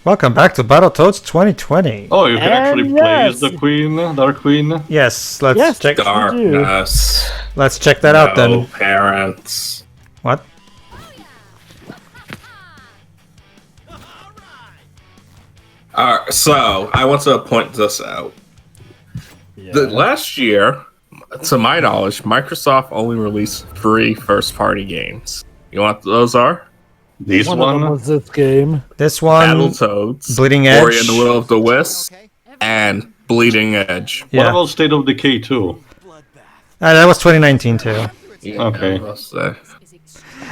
Welcome back to Battletoads 2020. Oh, you can actually play as the Queen, Dark Queen. Yes, let's check. Darkness. Let's check that out then. No parents. What? Alright, so I want to point this out. The last year, to my knowledge, Microsoft only released 3 first-party games. You know what those are? This One of them was this game. This one, Battletoads, Bleeding Edge, Ori and the Will of the Wisp, and Bleeding Edge. What about State of Decay 2? That was 2019 too. Yeah, Okay.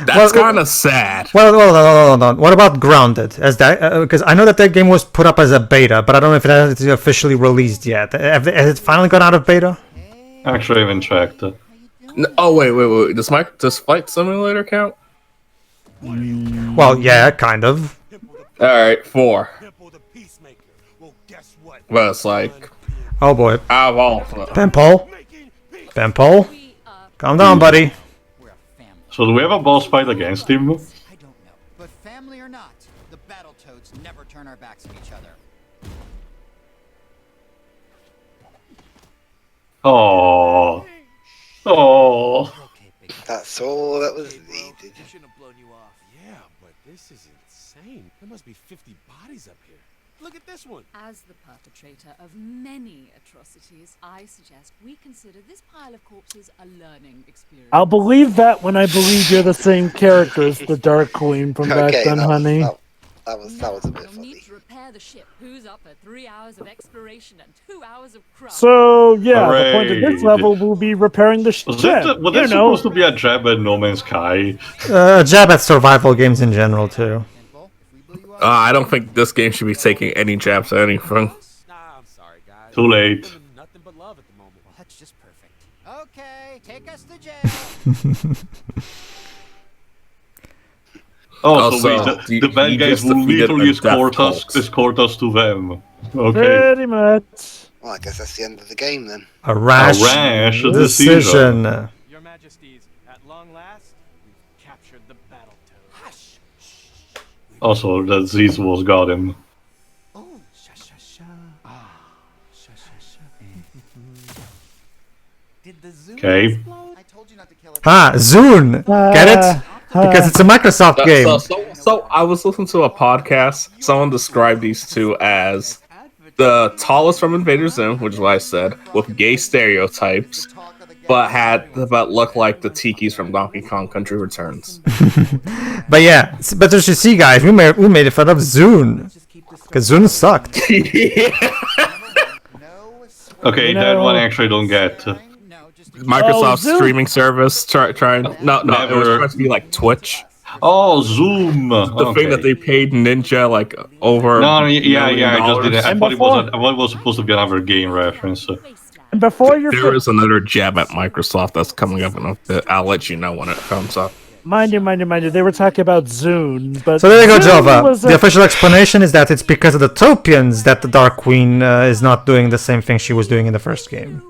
That's kind of sad. Well, what about Grounded? As that because I know that game was put up as a beta, but I don't know if it has officially released yet. Has it finally gone out of beta? Actually, I haven't checked. Oh wait. Does Flight Simulator count? Well, yeah, kind of. All right, 4. Well, it's like, Oh boy, out of all. Benpole, calm down, buddy. So do we have a boss fight against him? I don't know. But family or not, the Battletoads never turn our backs on each other. Oh. Oh. That's all that was needed. Shouldn't have blown you off. Yeah, but this is insane. There must be 50 bodies up here. Look at this one. As the perpetrator of many atrocities, I suggest we consider this pile of corpses a learning experience. I'll believe that when I believe you're the same character as the Dark Queen from back then, honey. That was a bit You'll funny. need to repair the ship. Who's up for 3 hours of exploration and 2 hours of craft? So, yeah, the point of this Hooray. level will be repairing the ship. Was that supposed to be a jab at No Man's Sky? Jab at survival games in general too. I don't think this game should be taking any jabs at anything. Nah, I'm sorry, guys. Too late. Nothing but love at the moment. Well, that's just perfect. Okay, take us to jail. The bad guys will literally escort us to them. Okay. Pretty much. Well, I guess that's the end of the game then. A rash decision. Your Majesties, at long last, we've captured the Battletoads. Hush! Also, that Zizos got him. Oh, sha. Ah, sha. Did the Zoom explode? I told you not to kill it. Zune. Get it? Because it's a Microsoft game. So I was listening to a podcast. Someone described these two as the tallest from Invader Zim, which is what I said, with gay stereotypes, but looked like the Tikis from Donkey Kong Country Returns. But yeah, but as you see, guys, we made fun of Zune because Zune sucked. Okay, that one I actually don't get. Microsoft's Zoom. streaming service trying it was supposed to be like Twitch. Oh, Zoom. The thing that they paid Ninja like over. No, yeah, I just did it. I And thought before- it was supposed to be another game reference. And before you're There is another jab at Microsoft that's coming up in a bit. I'll let you know when it comes up. mind you, they were talking about Zune, but So there you go, Zune Jova. was The official explanation is that it's because of the Topians that the Dark Queen is not doing the same thing she was doing in the first game.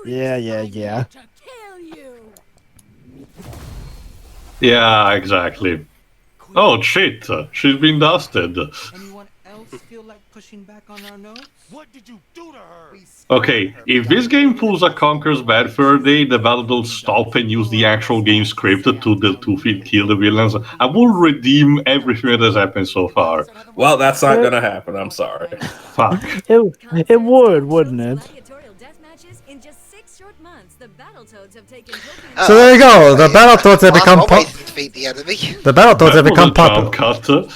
Yeah. Yeah, exactly. Oh shit, she's been dusted. Anyone else feel like pushing back on our nose? What did you do to her? Okay, if this game pulls a Conker's Bad Fur Day, the Battletoads stop and use the actual game script to kill the villains, I will redeem everything that has happened so far. Well, that's not gonna happen. I'm sorry. Fuck. It would, wouldn't it? So there you go. The Battletoads have become One way to defeat the enemy. the Battletoads have become popular. popular.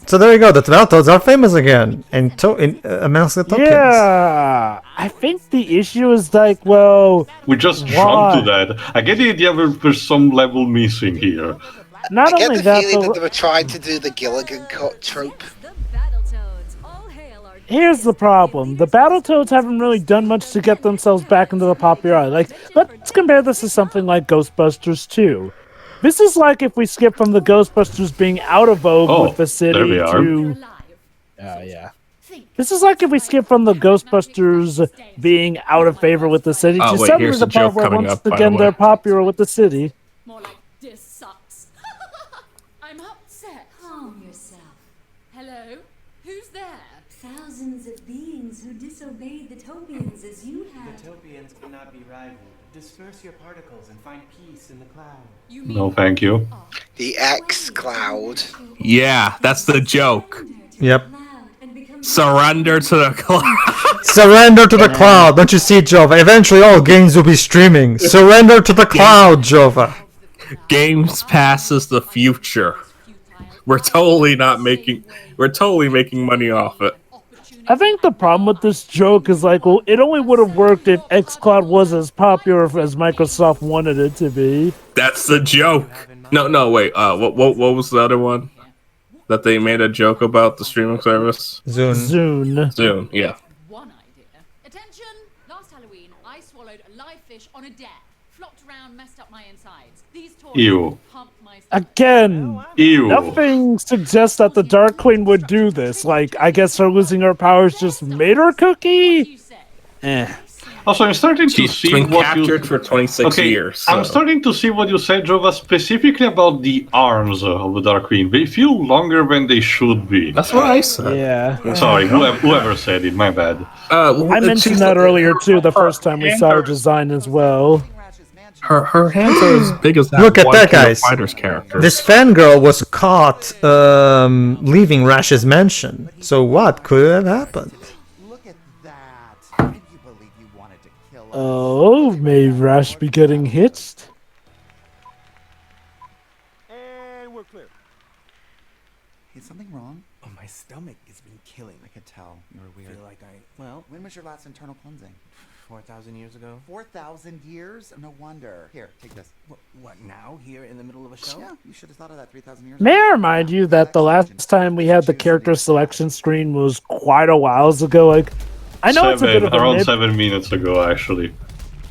So there you go. The Battletoads are famous again amongst the Topians. Yeah, I think the issue is like, well, We just jumped to that. I get the idea there's some level missing here. not I get only the that, feeling that but they were trying to do the Gilligan cut trope. here's the problem. The Battletoads haven't really done much to get themselves back into the popular eye. Like, let's compare this to something like Ghostbusters 2. This is like if we skip from the Ghostbusters being out of vogue with the city there we are. to... This is like if we skip from the Ghostbusters being out of favor with the city to wait, suddenly here's the the part joke where coming once up, by the again way. they're popular with the city. More like this sucks. I'm upset. Calm yourself. Hello? Who's there? Thousands of beings who disobeyed the Topians as you have. The Topians cannot be rivaled. Disperse your particles and find peace in the cloud. You mean No, thank you. The X Cloud. Yeah, that's the joke. Yep. Surrender to the cloud. Surrender to the cloud. Don't you see, Jova? Eventually, all games will be streaming. Surrender to the cloud, Jova. Games Pass is the future. We're totally making money off it. I think the problem with this joke is like, well, it only would have worked if xCloud was as popular as Microsoft wanted it to be. That's the joke. No, wait. What was the other one that they made a joke about the streaming service? Zune. Yeah. one idea. Attention! Last Halloween, I swallowed a live fish on a deck. Flopped around, messed up my insides. These toys Ew. pumped my Again, Ew. nothing suggests that the Dark Queen would do this. Like, I guess her losing her powers just made her cookie? Also, I'm starting to She's see been what captured for 26 years. I'm so. starting to see what you said, Jova, specifically about the arms of the Dark Queen. They feel longer than they should be. That's what I said. Yeah. Sorry, whoever said it, my bad. I mentioned that earlier, too, the first time we saw her design as well. Her hands are as big as that. Look at one that, King of guys. Fighters character. This fangirl was caught leaving Rash's mansion. So what could have happened? Look at that. Can you believe you wanted to kill us? Oh, may Rash be getting hitched? And we're clear. Is something wrong? Oh, my stomach has been killing. I could tell. You were I weird. feel like well, When was your last internal cleansing? 4,000 years ago. 4,000 years? No wonder. Here, take this. What, now? Here in the middle of a show? Yeah, you should have thought of that 3,000 years May ago. I remind you that the last time we had the character selection screen was quite a while ago. Like, I know it's a bit of a around nit- 7 minutes ago, actually.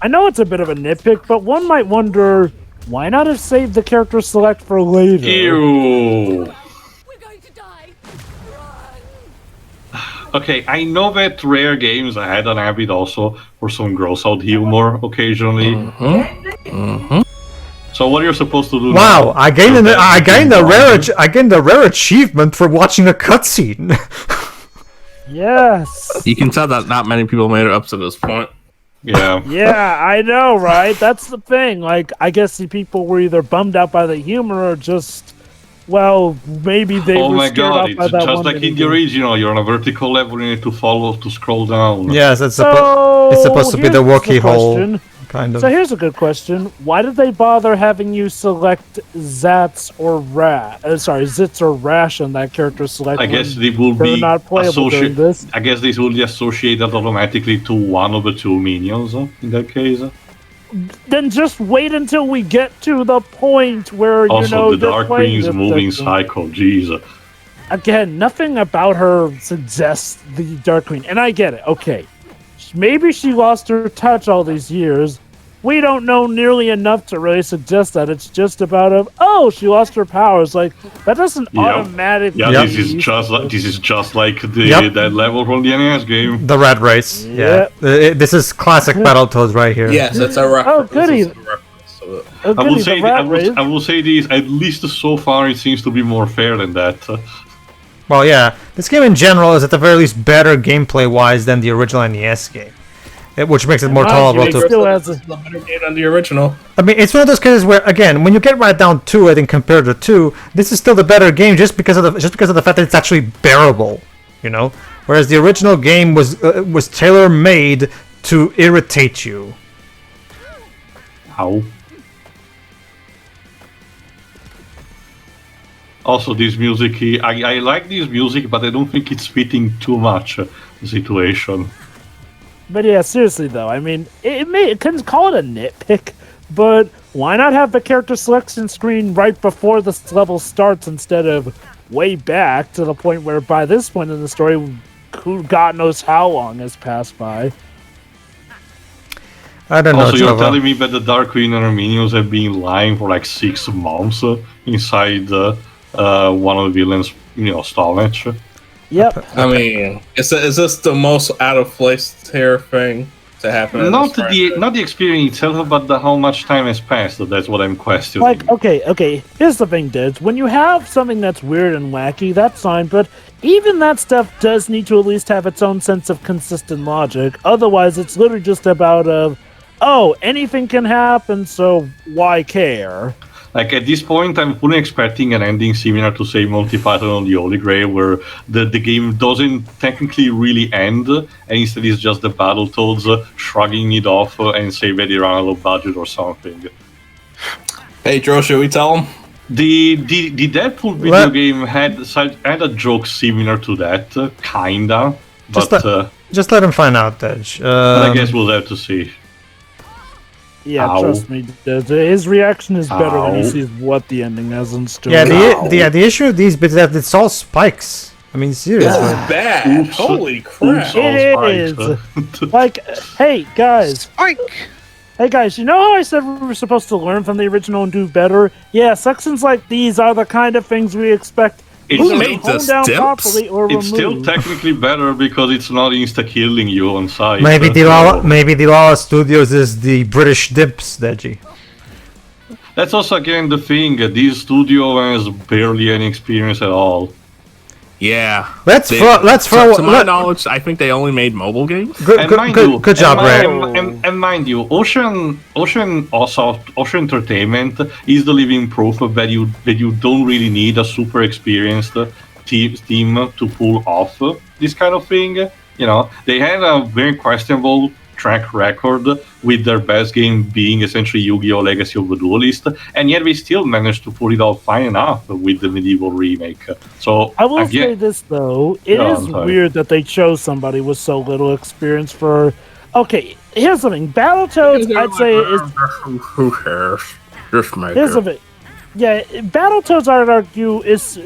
I know it's a bit of a nitpick, but one might wonder why not have saved the character select for later. Ew. We're going to die! Okay, I know that rare games had an habit also for some gross out humor occasionally. So what are you supposed to do? Wow, now? I gained a rare achievement for watching a cutscene. Yes. You can tell that not many people made it up to this point. Yeah. Yeah, I know, right? That's the thing. Like, I guess the people were either bummed out by the humor or just, well, maybe they Oh were my scared god, off by it's that just one like in the minute. original, you're on a vertical level, you need to follow to scroll down. Yes, it's So, supposed to be the here's walkie hole, question. kind of. So here's a good question. Why did they bother having you select Zats or Zitz or Rash on that character select? I guess when they will they're be not playable during this? I guess this will be associated automatically to one of the two minions in that case. Then just wait until we get to the point where, Also, the they're Dark playing Queen is this moving system. psycho, jeez. Again, nothing about her suggests the Dark Queen. And I get it. Okay. Maybe she lost her touch all these years. We don't know nearly enough to really suggest that. It's just about she lost her powers. Like, that doesn't automatically... Yeah, this is just like that level from the NES game. The rat race. Yeah. This is classic Battletoads right here. Yes, it's a reference. Oh, goody. I will say this, at least so far it seems to be more fair than that. Well, yeah. This game in general is at the very least better gameplay-wise than the original NES game. Which makes it more tolerable to... Still has a better game than the original. I mean, it's one of those cases where, again, when you get right down to it and compare the two, this is still the better game just because of the fact that it's actually bearable, you know. Whereas the original game was tailor-made to irritate you. Ow. Also, this music, I like this music, but I don't think it's fitting too much the situation. But yeah, seriously though, I mean, it couldn't call it a nitpick, but why not have the character selection screen right before this level starts instead of way back to the point where by this point in the story, God knows how long has passed by. I don't know. Also, you're Jova. telling me that the Dark Queen and her minions have been lying for like 6 months inside one of the villains, stomach. Yep. I mean, is this the most out of place here thing to happen. Not the experience itself, but how much time has passed. That's what I'm questioning. Like, okay, here's the thing, Diz. When you have something that's weird and wacky, that's fine, but even that stuff does need to at least have its own sense of consistent logic. Otherwise, it's literally just about, anything can happen, so why care? Like, at this point, I'm fully expecting an ending similar to, say, Monty Python on the Holy Grail, where the game doesn't technically really end, and instead it's just the Battletoads shrugging it off and say that they run a low budget or something. Pedro, should we tell him? The Deadpool video game had a joke similar to that, kinda, but... Just let him find out, Dej. But I guess we'll have to see. Yeah, Ow. trust me, his reaction is better when he sees what the ending has in store. Yeah, the issue of these bits is that it's all spikes. I mean, seriously. This is bad. Oops. Holy crap. It is. Like, hey, guys. Hey, guys, you know how I said we were supposed to learn from the original and do better? Yeah, sections like these are the kind of things we expect. Who made this, properly or It's still technically better because it's not insta-killing you on sight. Maybe the Lala Studios is the British Dips, Deji. That's also, again, the thing. This studio has barely any experience at all. Yeah. To my knowledge, I think they only made mobile games. Good job, Ray. And mind you, Ocean Entertainment is the living proof that you don't really need a super experienced team to pull off this kind of thing. You know, they had a very questionable track record with their best game being essentially Yu-Gi-Oh! Legacy of the Duelist, and yet we still managed to pull it off fine enough with the medieval remake. So I will say this though, it is weird that they chose somebody with so little experience for. Okay, here's something. Battletoads, I'd say is. Who cares? Just make Here's the thing. Yeah, Battletoads, I'd argue is.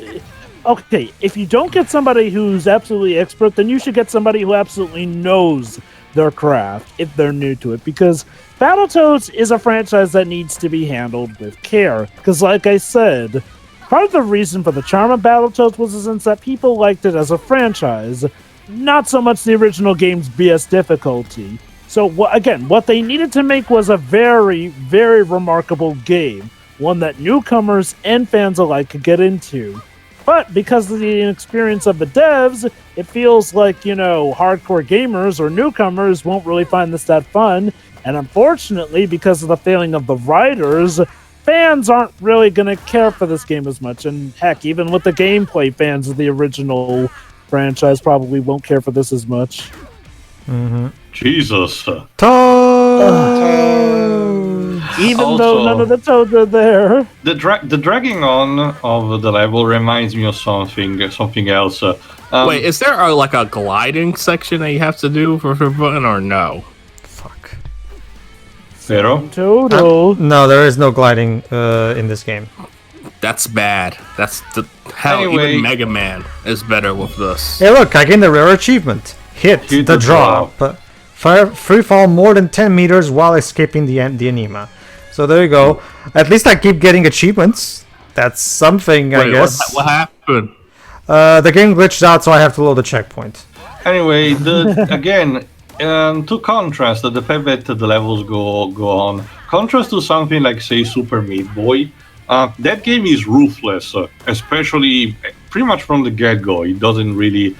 Okay, if you don't get somebody who's absolutely expert, then you should get somebody who absolutely knows their craft if they're new to it, because Battletoads is a franchise that needs to be handled with care. Because like I said, part of the reason for the charm of Battletoads was the sense that people liked it as a franchise, not so much the original game's BS difficulty. So what they needed to make was a very, very remarkable game, one that newcomers and fans alike could get into. But because of the inexperience of the devs, it feels like, hardcore gamers or newcomers won't really find this that fun. And unfortunately, because of the failing of the writers, fans aren't really going to care for this game as much. And heck, even with the gameplay, fans of the original franchise probably won't care for this as much. Mm-hmm. Jesus. Even though none of the toads are there. The dragging on of the level reminds me of something else. Wait, is there a gliding section that you have to do for button or no? Fuck. Pedro? Total. No, there is no gliding in this game. That's bad. That's hell. Anyway. Even Mega Man is better with this. Hey, look! I gained the rare achievement. Hit the drop. Free fall more than 10 meters while escaping the anima. So there you go. At least I keep getting achievements. That's something, I guess. What happened? The game glitched out, so I have to load the checkpoint. Anyway, to contrast the fact that the levels go on, contrast to something like, say, Super Meat Boy, that game is ruthless, especially pretty much from the get-go. It doesn't really,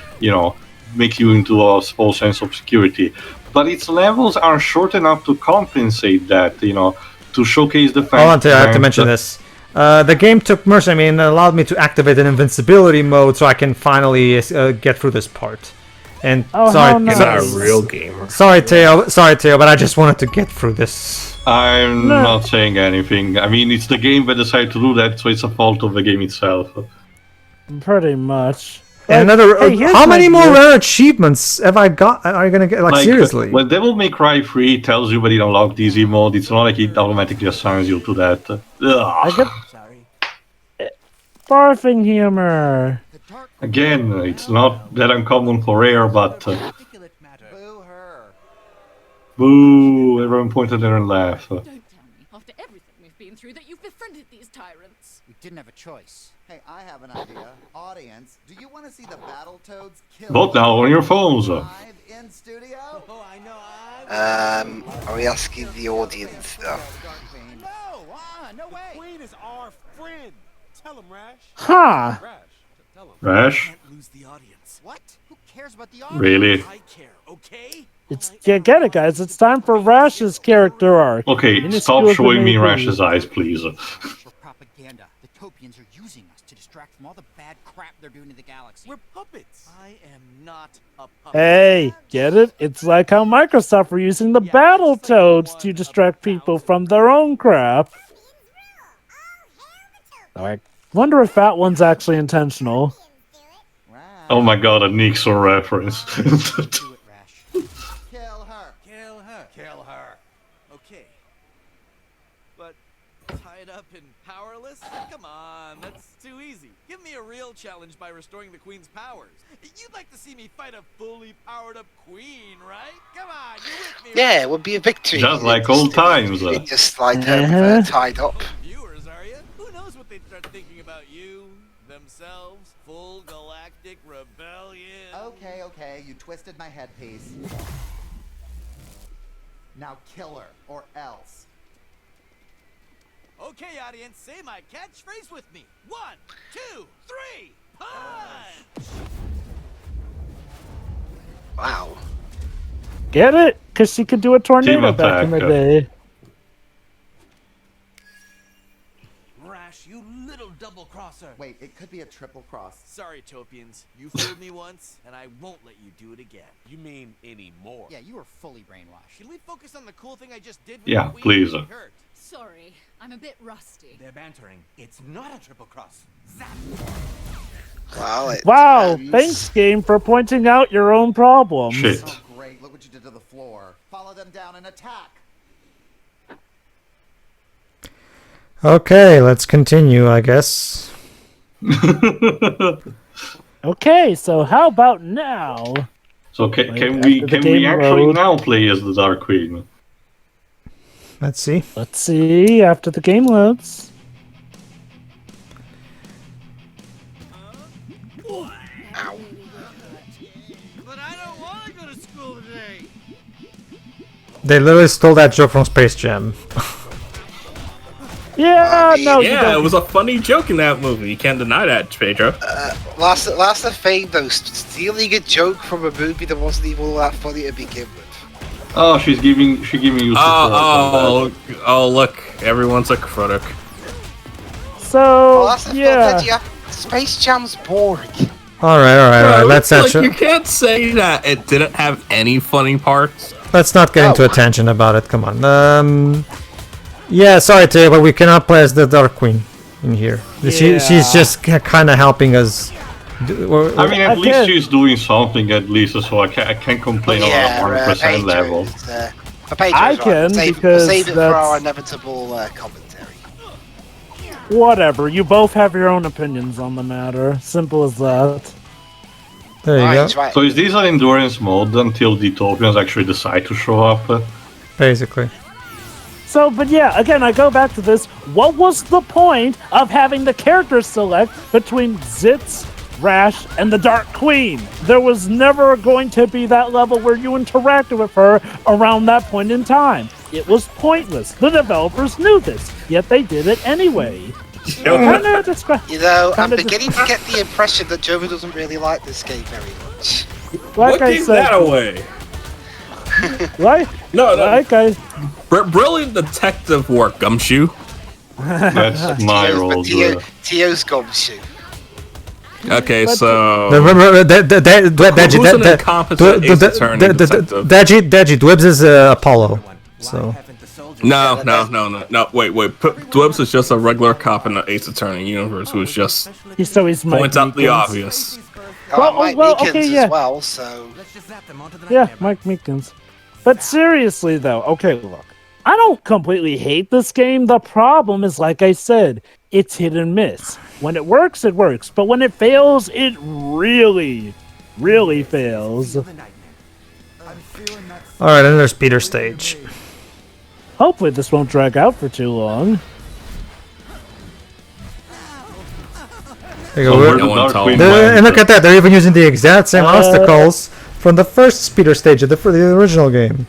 make you into a false sense of security. But its levels are short enough to compensate that, to showcase the fact. Hold on, I have to mention this. The game took mercy. It allowed me to activate an invincibility mode, so I can finally get through this part. And sorry, nice. Not a real gamer. Sorry, Teo, but I just wanted to get through this. I'm not saying anything. It's the game that decided to do that, so it's a fault of the game itself. Pretty much. And how many more rare achievements have I got? Are you gonna get? Seriously? When Devil May Cry 3 tells you that it unlocked easy mode, it's not like it automatically assigns you to that. Barfing humor. Again, it's not that uncommon for rare, but boo! Everyone pointed there and laughed. Don't tell me, after everything we've been through, that you've befriended these tyrants. We didn't have a choice. Hey, I have an idea. Audience, do you want to see the Battletoads kill Vote now on your phones. in studio? Oh, I know. Are we asking the audience though? No, no way. Queen is our friend. Tell him, Rash. Huh. Rash, tell him. Rash? Can't lose the audience. What? Who cares about the audience? Really? I care, okay? Get it, guys. It's time for Rash's character arc. Okay, Minuscule stop as it showing may me be. Rash's eyes, please. For propaganda. The Topians are using us to distract from all the bad crap they're doing to the galaxy. We're puppets. I am not a puppet. Hey, get it? It's like how Microsoft were using the Battletoads to distract people from their own crap. I wonder if that one's actually intentional. Oh my god, a Nixon reference. Do it, Rash. Kill her. Kill her. Kill her. Okay. But tied up and powerless? Come on, that's too easy. Give me a real challenge by restoring the queen's powers. You'd like to see me fight a fully powered up queen, right? Come on, you with me? Yeah, it would be a victory. Just like old times. Just like tied up. Viewers, are you? Who knows what they'd start thinking about you, themselves, full galactic rebellion. Okay, you twisted my headpiece. Now kill her, or else. Okay, audience, say my catchphrase with me. 1, 2, 3, punch! Wow. Get it? Because she could do a tornado Team back in the attack. day. Rash, you little double crosser. Wait, it could be a triple cross. Sorry, Topians. You fooled me once, and I won't let you do it again. You mean anymore? Yeah, you were fully brainwashed. Can we focus on the cool thing I just did with Yeah, the queen? please. It hurt. Sorry, I'm a bit rusty. They're bantering. It's not a triple cross. Wow. It Wow, depends. thanks, game, for pointing out your own problems. Shit. Oh, great. Look what you did to the floor. Follow them down and attack. Okay, let's continue, I guess. Okay, so how about now? So can Like, we after the can game we actually load. now play as the Dark Queen? Let's see. Let's see after the game loads. Ow. But I don't want to go to school today. They literally stole that joke from Space Jam. Yeah, no, you Yeah, don't. it was a funny joke in that movie. You can't deny that, Pedro. Last the thing though, stealing a joke from a movie that wasn't even all that funny to begin with. Oh, she's giving you support. on that. Oh, look, everyone's a critic. So, Well, that's the yeah. thing, Space Jam's boring. Alright. Let's Look, actually you can't say that it didn't have any funny parts. let's not get into a tangent about it. Come on. Yeah, sorry, Taylor, but we cannot play as the Dark Queen in here. She's just kind of helping us. I mean, at least Again. she's doing something at least, so I can't complain on a 100% level. For Pedro's I right. can, We'll because save it for that's- our inevitable commentary. Whatever, you both have your own opinions on the matter. Simple as that. There you go. Right. So is this an endurance mode until the Topians actually decide to show up? Basically. So, but yeah, again, I go back to this. What was the point of having the characters select between Zitz, Rash, and the Dark Queen? There was never going to be that level where you interacted with her around that point in time. It was pointless. The developers knew this, yet they did it anyway. Kinda descri- You know, I'm kinda beginning to get the impression that Jovi doesn't really like this game very much. like What I gave said, that away? No, like I, brilliant detective work, Gumshoe. That's my role. Tio's gumshoe. Okay, But- so Remember, who's an incompetent ace attorney detective? Deji, Dwibs is Apollo. So No, wait. Dwibs is just a regular cop in the Ace Attorney universe who's just he's Mike points out the Meekins. obvious. Mike well, Meekins okay, yeah. as well, so... Yeah, Mike Meekins. But seriously, though, okay, look. I don't completely hate this game. The problem is, like I said, it's hit and miss. When it works, it works. But when it fails, it really, really fails. alright, then there's Peter stage. Hopefully this won't drag out for too long. There you So go. where No the one Dark told Queen me. went. And look at that, they're even using the exact same obstacles from the first speeder stage of the original game.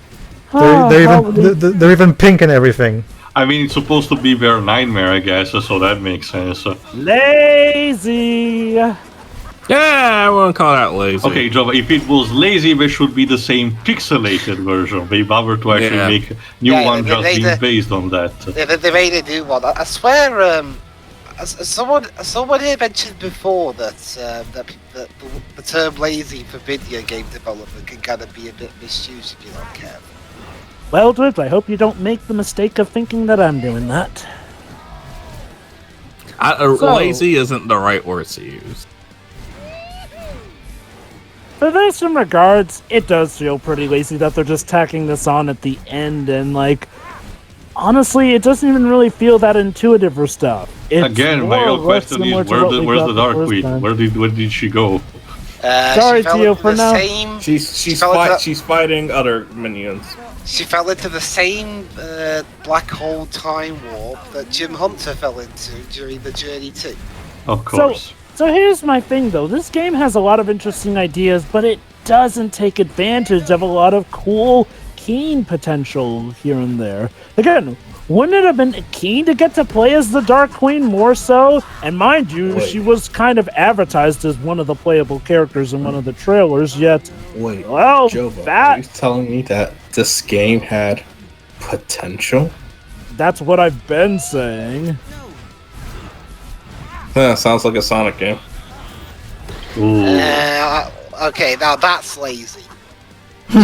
They're even pink and everything. I mean, it's supposed to be their nightmare, I guess, so that makes sense. Lazy. Yeah, I wouldn't call that lazy. Okay, Java, if it was lazy, there should be the same pixelated version. They bother to actually make a new one just being based on that. They made a new one. I swear, someone here mentioned before that the term lazy for video game development can kind of be a bit misused if you're not careful. Well, Dwight, I hope you don't make the mistake of thinking that I'm doing that. Lazy isn't the right word to use. For this in regards, it does feel pretty lazy that they're just tacking this on at the end, and like, honestly, it doesn't even really feel that intuitive or stuff. It's Again, my real question is, where's the Dark Queen? Where did she go? Sorry, Tio, for now. She's fighting other minions. She fell into the same black hole time warp that Jim Hunter fell into during the Journey 2. Of course. So here's my thing, though. This game has a lot of interesting ideas, but it doesn't take advantage of a lot of cool, keen potential here and there. Again, wouldn't it have been keen to get to play as the Dark Queen more so? And mind you, she was kind of advertised as one of the playable characters in one of the trailers, yet... Wait, well, Jova, are you telling me that this game had potential? That's what I've been saying. Yeah, sounds like a Sonic game. Okay, now that's lazy. No.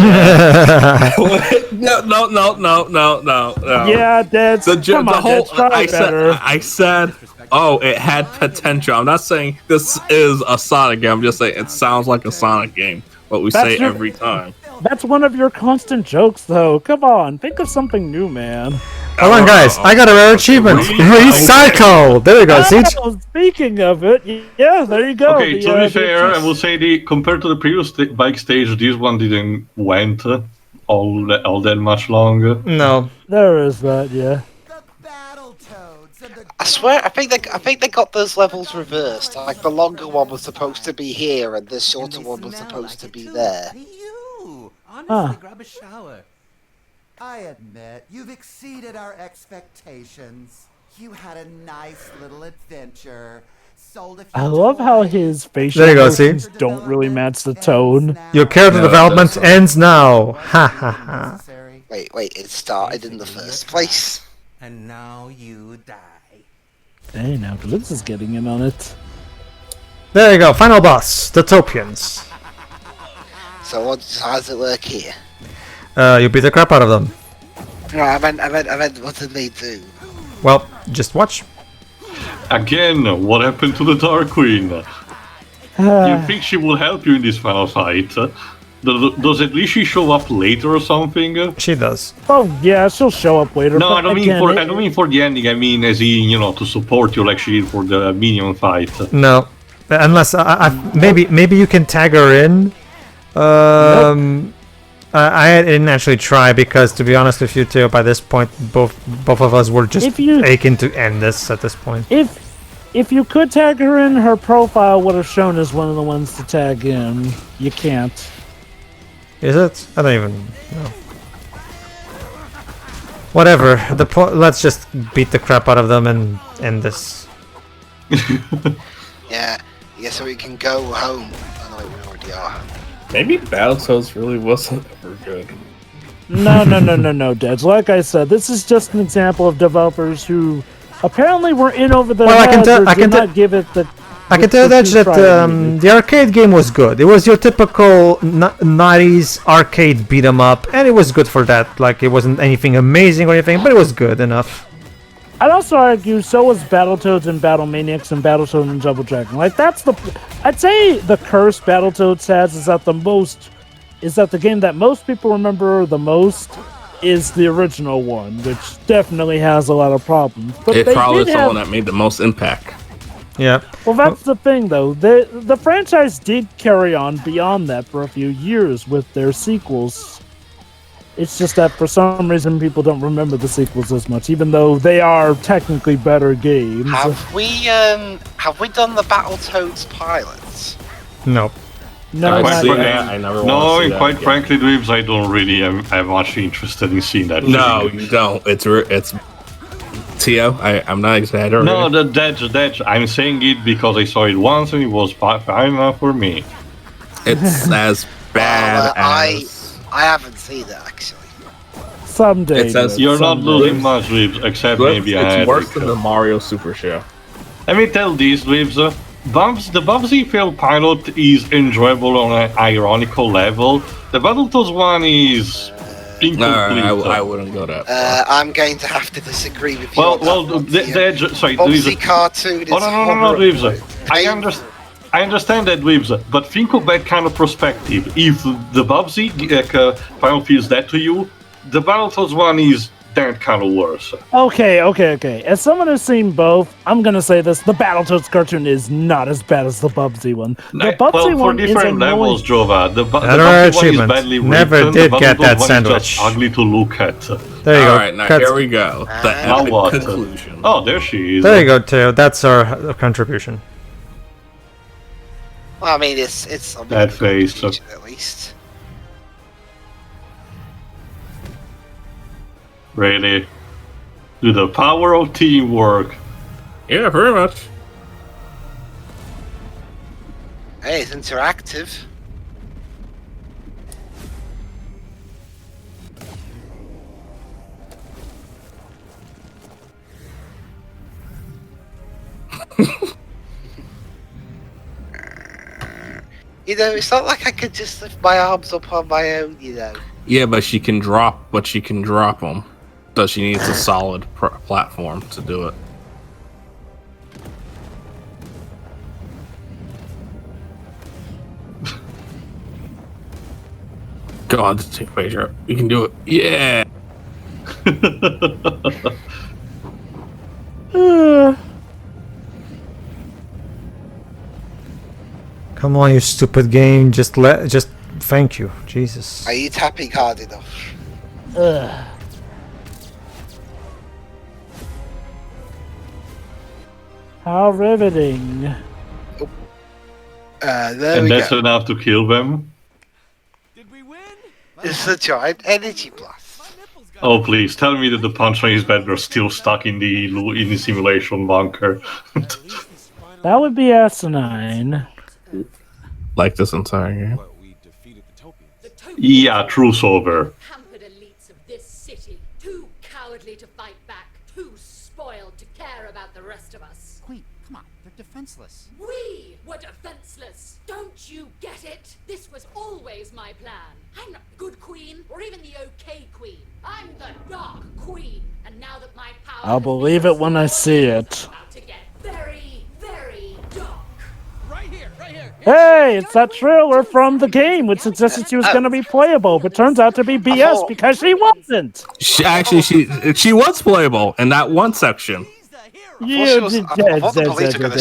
Yeah, Dad. Come on, whole, try better. I said, oh, it had potential. I'm not saying this is a Sonic game. I'm just saying it sounds like a Sonic game. What we say every time. That's one of your constant jokes, though. Come on, think of something new, man. Hold on, guys. I got a rare achievement. Recycle. There you go. See? Speaking of it, yeah, there you go. Okay, to be fair, I will say compared to the previous bike stage, this one didn't went all that much longer. No. There is that, yeah. I swear, I think they got those levels reversed. Like the longer one was supposed to be here, and the shorter one was supposed to be there. Honestly, grab a shower. I admit, you've exceeded our expectations. You had a nice little adventure. I love how his facial there you go, expressions don't really match the tone. Your character development ends now. Ha ha ha. Wait, it started in the first place. And now you die. Hey, now Blitz is getting in on it. There you go, final boss, the Topians. So how does it work here? You beat the crap out of them. No, I meant, what did they do? Well, just watch. Again, what happened to the Dark Queen? You think she will help you in this final fight? Does at least she show up later or something? She does. Oh yeah, she'll show up later. No, I don't mean for the ending. I mean as in, to support you like she did for the minion fight. No, unless maybe you can tag her in. Nope. I didn't actually try because, to be honest with you, Theo, by this point, both of us were just aching to end this at this point. If you could tag her in, her profile would have shown as one of the ones to tag in. You can't. Is it? I don't even know. Whatever. Let's just beat the crap out of them and end this. Yeah, so we can go home. I know we already are. Maybe Battletoads really wasn't ever good. No, Dej. Like I said, this is just an example of developers who apparently were in over their heads or did not give it the... I can tell that the arcade game was good. It was your typical 90s arcade beat 'em up, and it was good for that. Like, it wasn't anything amazing or anything, but it was good enough. I'd also argue so was Battletoads and Battlemaniacs and Battletoads and Double Dragon. Like, I'd say the curse Battletoads has is that the game that most people remember the most is the original one, which definitely has a lot of problems. But it probably is the one that made the most impact. Yeah. Well, that's the thing, though. The franchise did carry on beyond that for a few years with their sequels. It's just that for some reason people don't remember the sequels as much, even though they are technically better games. Have we done the Battletoads pilots? No. No, I've not seen yet. that. I never No, want to see and that quite again. frankly, Dweebs, I don't really am much interested in seeing that. No, thing. you don't. It's Tio. I'm not exaggerating. No, that's. I'm saying it because I saw it once and it was fine enough for me. It's as bad I as. haven't seen it actually. Someday. It says dude, You're not someday. losing much, Dweebs, except maybe a It's worse headache. than the Mario Super Show. Let me tell these, Dweebs. The Bubsy Fail pilot is enjoyable on an ironical level. The Battletoads one is incomplete. I wouldn't go that far. I'm going to have to disagree with you. Well, on that well, one, the, Theo. the, sorry, Bubsy Dweebs. cartoon is Oh no, horrible. Dweebs. I understand that, Dweebs, but think of that kind of perspective. If the Bubsy final feels that to you, the Battletoads one is that kind of worse. Okay. As someone who's seen both, I'm gonna say this: the Battletoads cartoon is not as bad as the Bubsy one. The Bubsy Well, for one is different levels, annoying. Jova. The Another Bubsy one is achievement. badly Never written. did the get that Battletoads one is sandwich. just ugly to look at. There you All go. right, now Cuts- here we go. The Now epic what? conclusion. Oh, there she is. There you go, Teo. That's our contribution. Well, I mean, it's a That face. contribution at least. Really? To the power of teamwork. Yeah, pretty much. Hey, it's interactive. You know, it's not like I could just lift my arms up on my own, you know. Yeah, but she can drop them. So she needs a solid platform to do it. Go on, take Pedro. You can do it. Yeah. Come on, you stupid game. Just thank you. Jesus. Are you tapping hard enough? How riveting! There And we that's go. enough to kill them. Did we win? It's a giant energy blast. My nipples got Oh please, tell me that the punchline is that they're still stuck in the simulation bunker. That would be asinine. Like this entire game. But we defeated the Topians. The Topians Yeah, truce over. pampered elites of this city. Too cowardly to fight back. Too spoiled to care about the rest of us. Queen, come on, they're defenseless. We were defenseless. Don't you get it? This was always my plan. I'm not the good queen, or even the okay queen. I'm the dark queen. And now that my power I'll has been believe it when I see restored, it. it's about to get very, very dark. right here, right here. Hey, it's that trailer from the game, which suggested she was going to be playable, but turns out to be BS because she wasn't. She was playable in that one section. He's the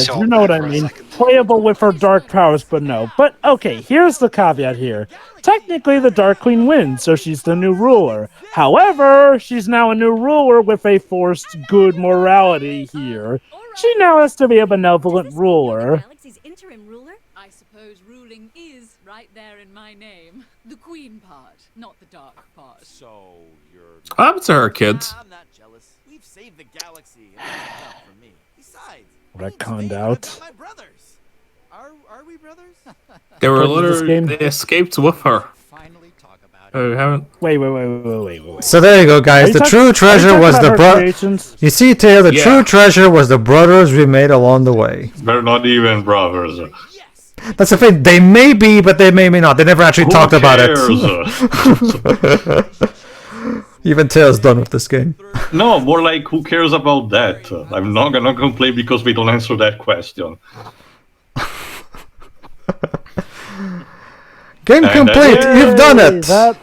hero. You know what I mean. Playable with her dark powers, but no. But okay, here's the caveat here. Technically, the Dark Queen wins, so she's the new ruler. However, she's now a new ruler with a forced good morality here. She now has to be a benevolent ruler. Galaxy's interim ruler? I suppose ruling is right there in my name. The queen part, not the dark part. So you're What happened to her kids? I'm not jealous. We've saved the galaxy, and that's enough for me. Besides, Retconned Spain, out. I've got my brothers. Are we brothers? They were Told you this literally game- they escaped with her. Finally talk about it. Oh, you haven't? Wait. So there you go, Are guys. you The talk- true are you treasure talking was about the her bro. creations? You see, Teo, the Yeah. true treasure was the brothers we made along the way. They're not even brothers. Yes. That's the thing. They may be, but they may not. They never actually talked about it. Even Teo's done with this game. No, more like who cares about that? I'm not gonna complain because we don't answer that question. Game And complete. that's- You've done it.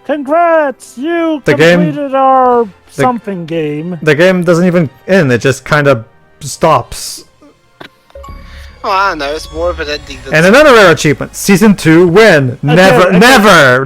Congrats! You The game- completed our something game. The game doesn't even end. It just kind of stops. Oh, I don't know. It's more of an ending than. And another rare achievement. Season 2 win. Never, okay. never,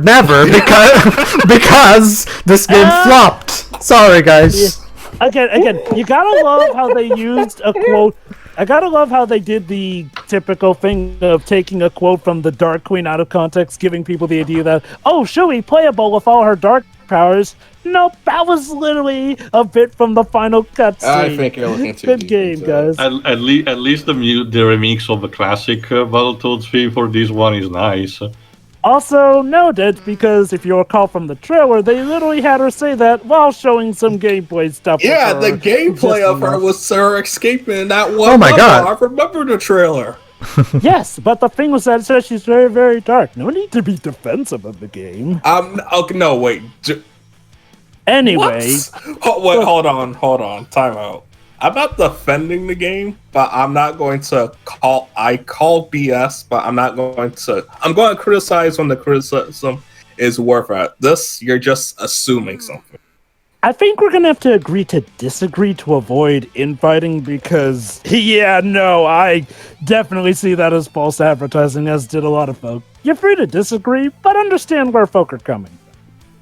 because this game flopped. Sorry, guys. Again, you gotta love how they used a quote I gotta love how they did the typical thing of taking a quote from the Dark Queen out of context, giving people the idea that, oh, she'll be playable with all her dark powers. Nope, that was literally a bit from the final cutscene. I think you're looking too Good deep game, into guys. At least the remix of the classic Battletoads theme for this one is nice. Also noted, because if you recall from the trailer, they literally had her say that while showing some gameplay stuff. Yeah, with the her. gameplay of her was her escaping that one. Oh my level. God. I remember the trailer. Yes, but the thing was that it says she's very, very dark. No need to be defensive of the game. Okay, no, wait. Anyway. Wait, hold on. Time out. I'm not defending the game, but I'm not going to call BS, but I'm going to criticize when the criticism is worth it. This, you're just assuming something. I think we're gonna have to agree to disagree to avoid infighting because, yeah, no, I definitely see that as false advertising, as did a lot of folk. You're free to disagree, but understand where folk are coming from.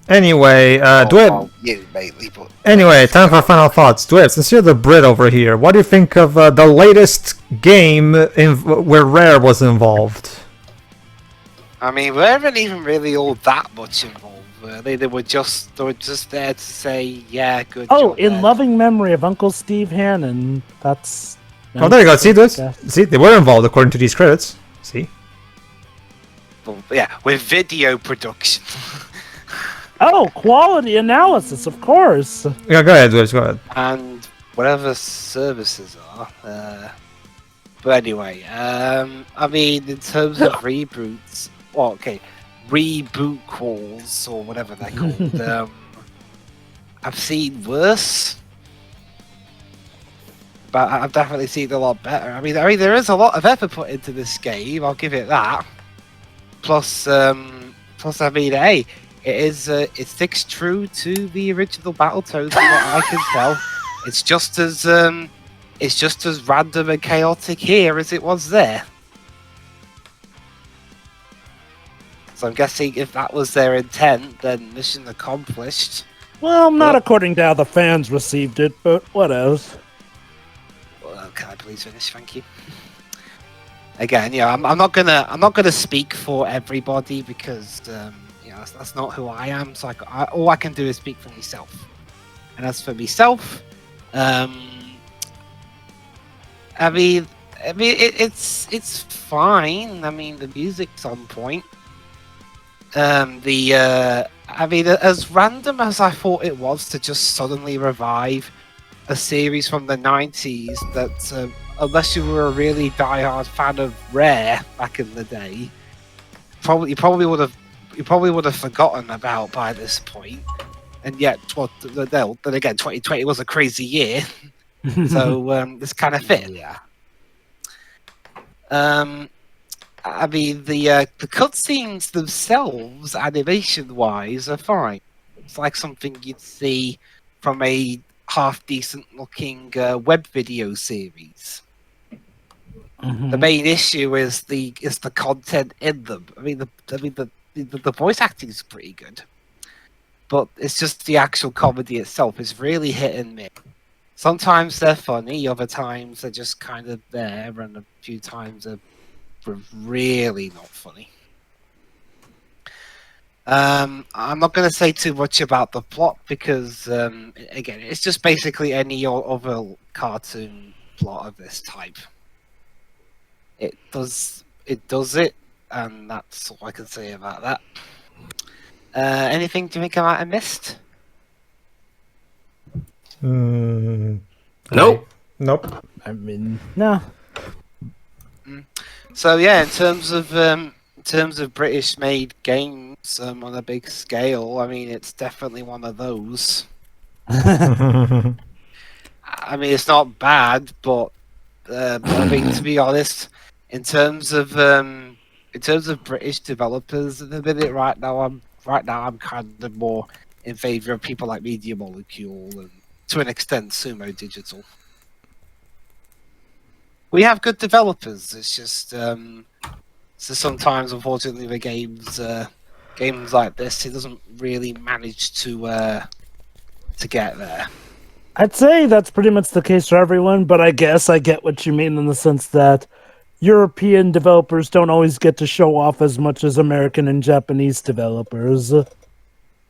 Anyway, Dwayne. Yeah, mainly, but Anyway, time for final thoughts. Dwayne, since you're the Brit over here, what do you think of the latest game where Rare was involved? I mean, we weren't even really all that much involved. They were just there to say, yeah, good. Oh, job, in Ed. loving memory of Uncle Steve Hannon. That's. Oh, there you go. See this? Yeah. See, they were involved according to these credits. See? But, yeah, with video production. Oh, quality analysis, of course. Yeah, go ahead, Dwayne. Go ahead. And whatever services are. But anyway, I mean, in terms of reboots, well, okay, reboot calls or whatever they're called, I've seen worse, but I've definitely seen a lot better. I mean, there is a lot of effort put into this game. I'll give it that. Plus, I mean, hey, it sticks true to the original Battletoads, from what I can tell. It's just as random and chaotic here as it was there. So I'm guessing if that was their intent, then mission accomplished. Well, not according to how the fans received it, but what else? Well, can I please finish? Thank you. Again, yeah, I'm not gonna speak for everybody because that's not who I am. So all I can do is speak for myself. And as for myself, I mean, it's fine. I mean, the music's on point. I mean, as random as I thought it was to just suddenly revive a series from the 90s that, unless you were a really diehard fan of Rare back in the day, you probably would have forgotten about by this point. And yet, well, then again, 2020 was a crazy year, so this kind of fit. Yeah. I mean, the cutscenes themselves, animation-wise, are fine. It's like something you'd see from a half-decent-looking web video series. Mm-hmm. The main issue is the content in them. I mean, the voice acting is pretty good, but it's just the actual comedy itself is really hit and miss. Sometimes they're funny, other times they're just kind of there, and a few times they're really not funny. I'm not going to say too much about the plot because, again, it's just basically any other cartoon plot of this type. It does it, and that's all I can say about that. Anything do you think I might have missed? Nope. Nope. I mean, no. So yeah, in terms of British-made games on a big scale, I mean, it's definitely one of those. I mean, it's not bad, but I mean, to be honest, in terms of British developers at the minute, right now I'm kind of more in favour of people like Media Molecule and, to an extent, Sumo Digital. We have good developers. It's just so sometimes, unfortunately, the games like this, it doesn't really manage to get there. I'd say that's pretty much the case for everyone, but I guess I get what you mean in the sense that European developers don't always get to show off as much as American and Japanese developers.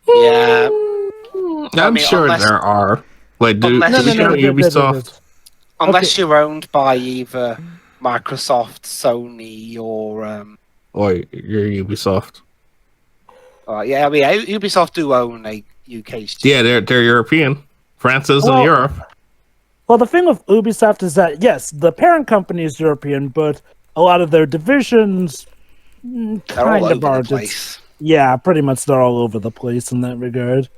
Yeah. I'm sure there are. Like, Ubisoft. Unless you're owned by either Microsoft, Sony, or you're Ubisoft. yeah, I mean, Ubisoft do own a UK studio. Yeah, they're European. France is in Europe. Well, the thing with Ubisoft is that, yes, the parent company is European, but a lot of their divisions kind of are just... Yeah, pretty much they're all over the place in that regard.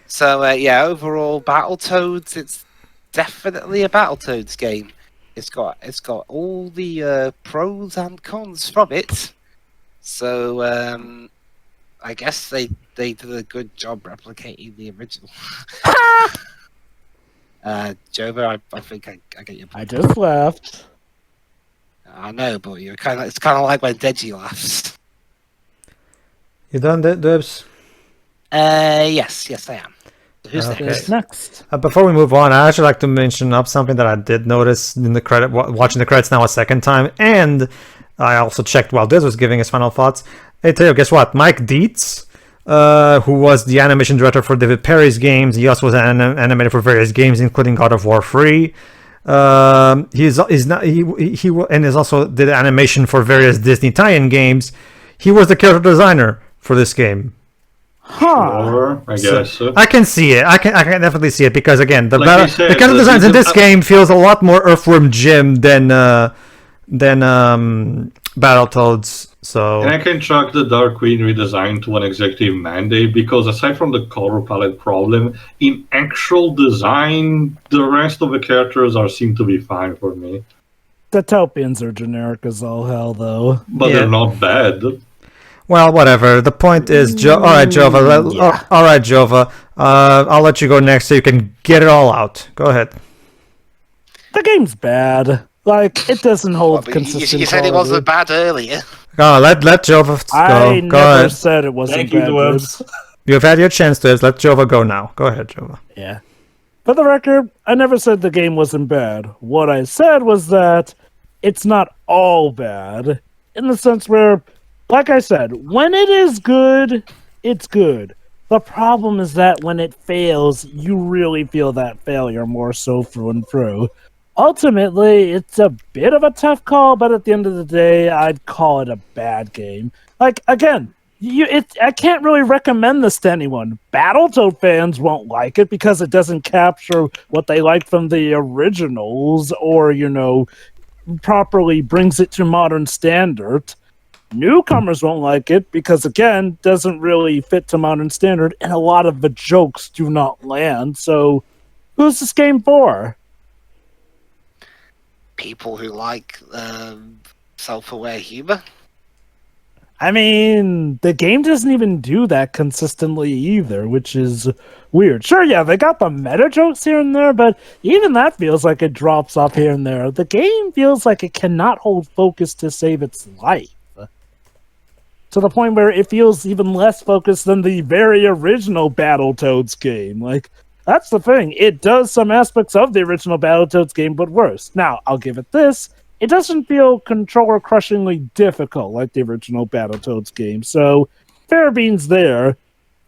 So, overall, Battletoads, it's definitely a Battletoads game. It's got all the pros and cons from it. So, I guess they did a good job replicating the original. Jova, I think I get your point. I just laughed. I know, but it's kind of like when Deji laughs. You done, Dibs? Yes, I am. Who's next? Before we move on, I'd actually like to mention up something that I did notice in the watching the credits now a second time, and I also checked while Diz was giving his final thoughts. Hey, Teo, guess what? Mike Dietz, who was the animation director for David Perry's games, he also was an animator for various games, including God of War 3. He's also did animation for various Disney tie-in games. He was the character designer for this game. Sure, I guess so. I can see it. I can definitely see it because again, the Said, character designs in this game feels a lot more Earthworm Jim than Battletoads. So, and I can track the Dark Queen redesign to an executive mandate because aside from the color palette problem, in actual design, the rest of the characters seem to be fine for me. The Topians are generic as all hell, though. But they're not bad. Well, whatever. The point is, all right, Jova. All right, Jova. I'll let you go next so you can get it all out. Go ahead. The game's bad. Like, it doesn't hold consistent You said it wasn't bad earlier. Oh, let Jova go. I go never ahead. said it wasn't bad. You've had your chance to let Jova go now. Go ahead, Jova. Yeah. For the record, I never said the game wasn't bad. What I said was that it's not all bad, in the sense where, like I said, when it is good, it's good. The problem is that when it fails, you really feel that failure more so through and through. Ultimately, it's a bit of a tough call, but at the end of the day, I'd call it a bad game. Like, again, I can't really recommend this to anyone. Battletoad fans won't like it because it doesn't capture what they liked from the originals or, properly brings it to modern standard. Newcomers won't like it because, again, doesn't really fit to modern standard, and a lot of the jokes do not land. So, who's this game for? People who like self-aware humor. I mean, the game doesn't even do that consistently either, which is weird. Sure, yeah, they got the meta jokes here and there, but even that feels like it drops off here and there. The game feels like it cannot hold focus to save its life. To the point where it feels even less focused than the very original Battletoads game. Like, that's the thing. It does some aspects of the original Battletoads game, but worse. Now, I'll give it this. It doesn't feel controller-crushingly difficult like the original Battletoads game, so fair beans there.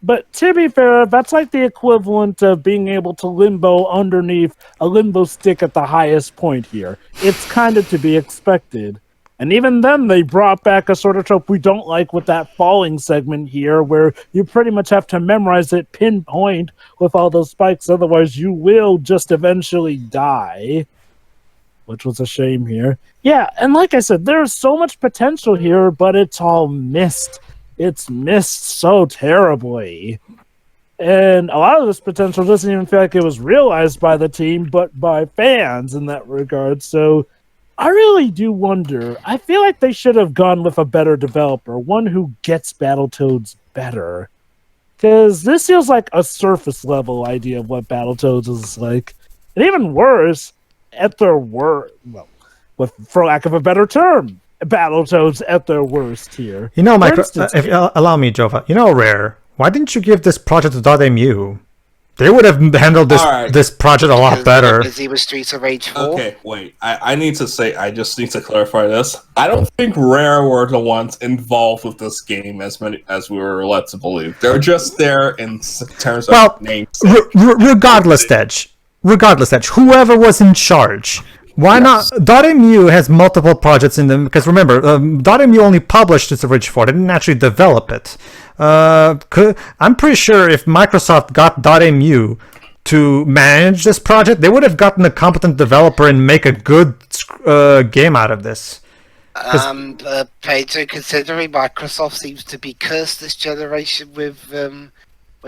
But to be fair, that's like the equivalent of being able to limbo underneath a limbo stick at the highest point here. It's kind of to be expected. And even then, they brought back a sort of trope we don't like with that falling segment here, where you pretty much have to memorize it pinpoint with all those spikes, otherwise you will just eventually die. Which was a shame here. Yeah, and like I said, there's so much potential here, but it's all missed. It's missed so terribly. And a lot of this potential doesn't even feel like it was realized by the team, but by fans in that regard. So I really do wonder. I feel like they should have gone with a better developer, one who gets Battletoads better. Because this feels like a surface level idea of what Battletoads is like. And even worse, at their worst, for lack of a better term, Battletoads at their worst here. Allow me, Jova. Rare, why didn't you give this project to .mu? They would have handled this project a lot better. Busy with Streets of Rage 4. Okay, wait. I need to say, I just need to clarify this. I don't think Rare were the ones involved with this game as many as we were led to believe. They're just there in terms of names. Regardless, whoever was in charge. Why not? Dotemu has multiple projects in them, because remember, Dotemu only published its Rage 4. They didn't actually develop it. I'm pretty sure if Microsoft got Dotemu to manage this project, they would have gotten a competent developer and make a good game out of this. Pedro, considering Microsoft seems to be cursed this generation with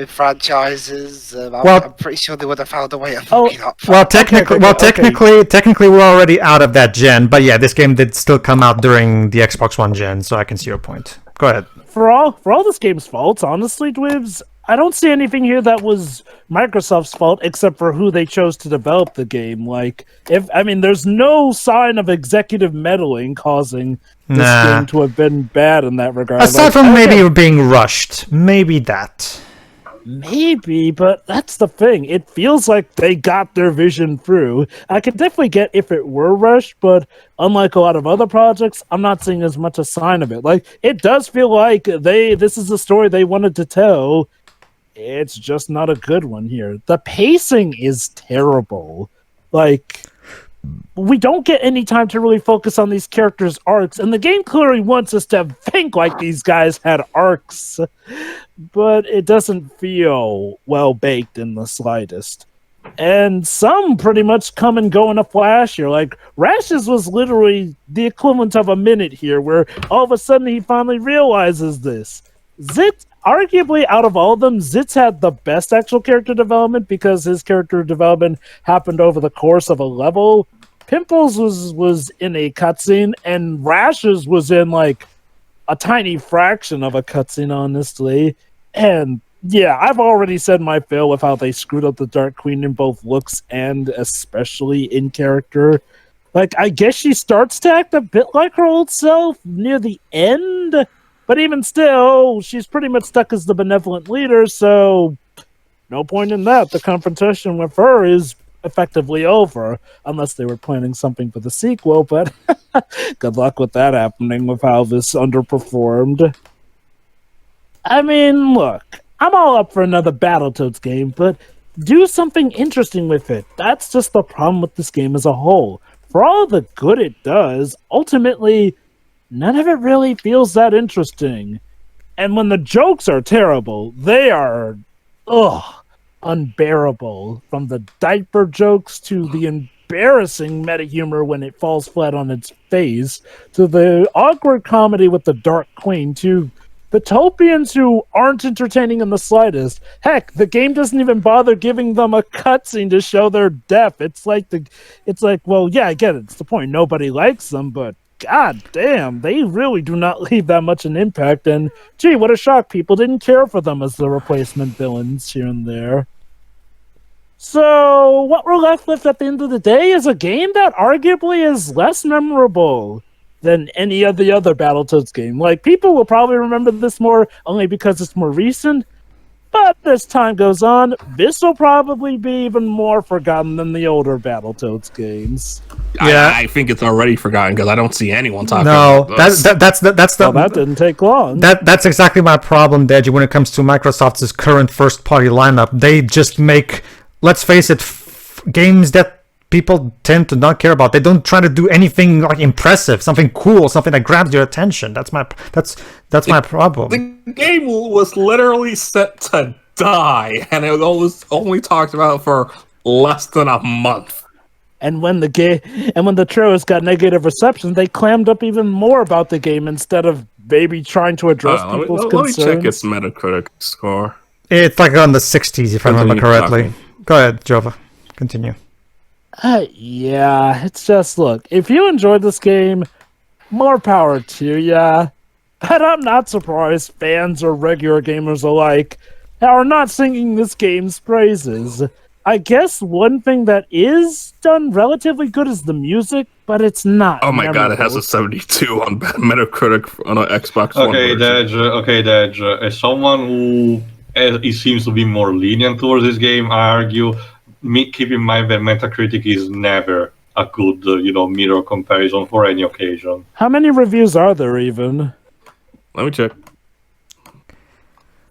franchises, I'm pretty sure they would have found a way of fucking up. Well, technically, we're already out of that gen. But yeah, this game did still come out during the Xbox One gen, so I can see your point. Go ahead. For all this game's faults, honestly, Dwibs, I don't see anything here that was Microsoft's fault except for who they chose to develop the game. There's no sign of executive meddling causing this game to have been bad in that regard. Aside from maybe being rushed, maybe that. Maybe, but that's the thing. It feels like they got their vision through. I could definitely get if it were rushed, but unlike a lot of other projects, I'm not seeing as much a sign of it. It does feel like this is the story they wanted to tell. It's just not a good one here. The pacing is terrible. We don't get any time to really focus on these characters' arcs, and the game clearly wants us to think like these guys had arcs, but it doesn't feel well-baked in the slightest. And some pretty much come and go in a flash here. Rashes was literally the equivalent of a minute here, where all of a sudden he finally realizes this. Zit, arguably out of all of them, Zit's had the best actual character development because his character development happened over the course of a level. Pimples was in a cutscene, and Rashes was in a tiny fraction of a cutscene, honestly. And yeah, I've already said my fill with how they screwed up the Dark Queen in both looks and especially in character. I guess she starts to act a bit like her old self near the end, but even still, she's pretty much stuck as the benevolent leader, so no point in that. The confrontation with her is effectively over, unless they were planning something for the sequel, but good luck with that happening with how this underperformed. Look, I'm all up for another Battletoads game, but do something interesting with it. That's just the problem with this game as a whole. For all the good it does, ultimately, none of it really feels that interesting. And when the jokes are terrible, they are, unbearable. From the diaper jokes to the embarrassing meta humor when it falls flat on its face, to the awkward comedy with the Dark Queen, to the Topians who aren't entertaining in the slightest. Heck, the game doesn't even bother giving them a cutscene to show they're deaf. It's well, yeah, I get it. It's the point. Nobody likes them, but god damn, they really do not leave that much an impact, and gee, what a shock, people didn't care for them as the replacement villains here and there. So, what we're left with at the end of the day is a game that arguably is less memorable than any of the other Battletoads game. People will probably remember this more only because it's more recent, but as time goes on, this will probably be even more forgotten than the older Battletoads games. Yeah, I think it's already forgotten because I don't see anyone talking about this. That didn't take long. That's exactly my problem, Deji, when it comes to Microsoft's current first-party lineup. They just make, let's face it, games that people tend to not care about. They don't try to do anything impressive, something cool, something that grabs your attention. That's my problem. The game was literally set to die, and it was only talked about for less than a month. And when the trailers got negative reception, they clammed up even more about the game instead of maybe trying to address people's concerns. Let me check its Metacritic score. It's on the 60s, if I remember correctly. Go ahead, Jova. Continue. Yeah, it's just, look, if you enjoyed this game, more power to ya. But I'm not surprised fans or regular gamers alike are not singing this game's praises. I guess one thing that is done relatively good is the music, but it's not. Oh my god, it has a 72 on Metacritic on an Xbox One version. Dej, as someone who it seems to be more lenient towards this game. I argue, keep in mind that Metacritic is never a good, mirror comparison for any occasion. How many reviews are there even? Let me check.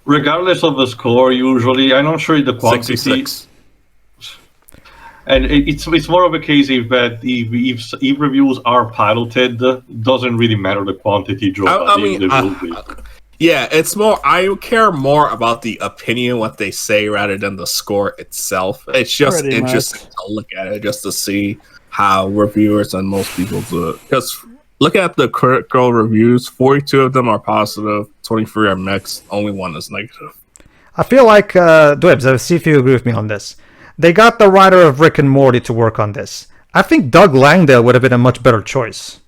Regardless of the score, usually, I'm not sure the quantity. 66. And it's more of a case if reviews are piloted, doesn't really matter the quantity, Joe. Yeah, it's more. I care more about the opinion, what they say, rather than the score itself. It's just Pretty interesting much. to look at it, just to see how reviewers and most people do it. Because look at the critical reviews, 42 of them are positive, 23 are mixed, only one is negative. I feel like, Dwebs, I'll see if you agree with me on this. They got the writer of Rick and Morty to work on this. I think Doug Langdale would have been a much better choice.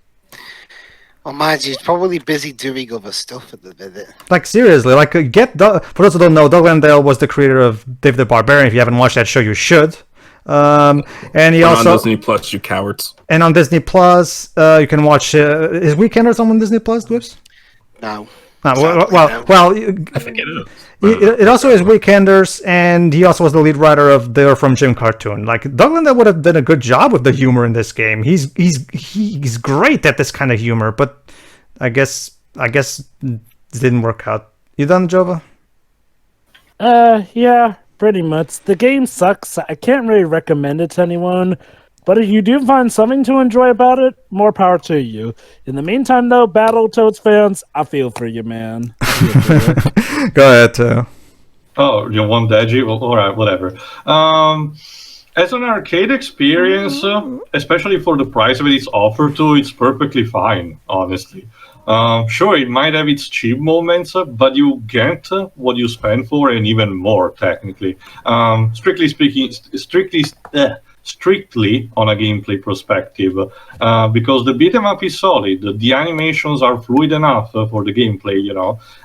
Well, mind you, he's probably busy doing other stuff at the minute. Like, seriously, like, for those who don't know, Doug Langdale was the creator of Dave the Barbarian. If you haven't watched that show, you should. And he also on Disney Plus, you cowards. And on Disney Plus, you can watch is Weekenders on Disney Plus, Dwebs? No. Well, I think it is. It also is Weekenders, and he also was the lead writer of They're From Jim cartoon. Like, Doug Langdale would have done a good job with the humor in this game. He's great at this kind of humor, but I guess it didn't work out. You done, Jova? Yeah, pretty much. The game sucks. I can't really recommend it to anyone. But if you do find something to enjoy about it, more power to you. In the meantime, though, Battletoads fans, I feel for you, man. Go ahead, too. Oh, you want Deji? Well, all right, whatever. As an arcade experience, especially for the price that it's offered to, it's perfectly fine, honestly. Sure, it might have its cheap moments, but you get what you spend for and even more, technically. Strictly speaking, strictly on a gameplay perspective, because the beat 'em up is solid, the animations are fluid enough for the gameplay,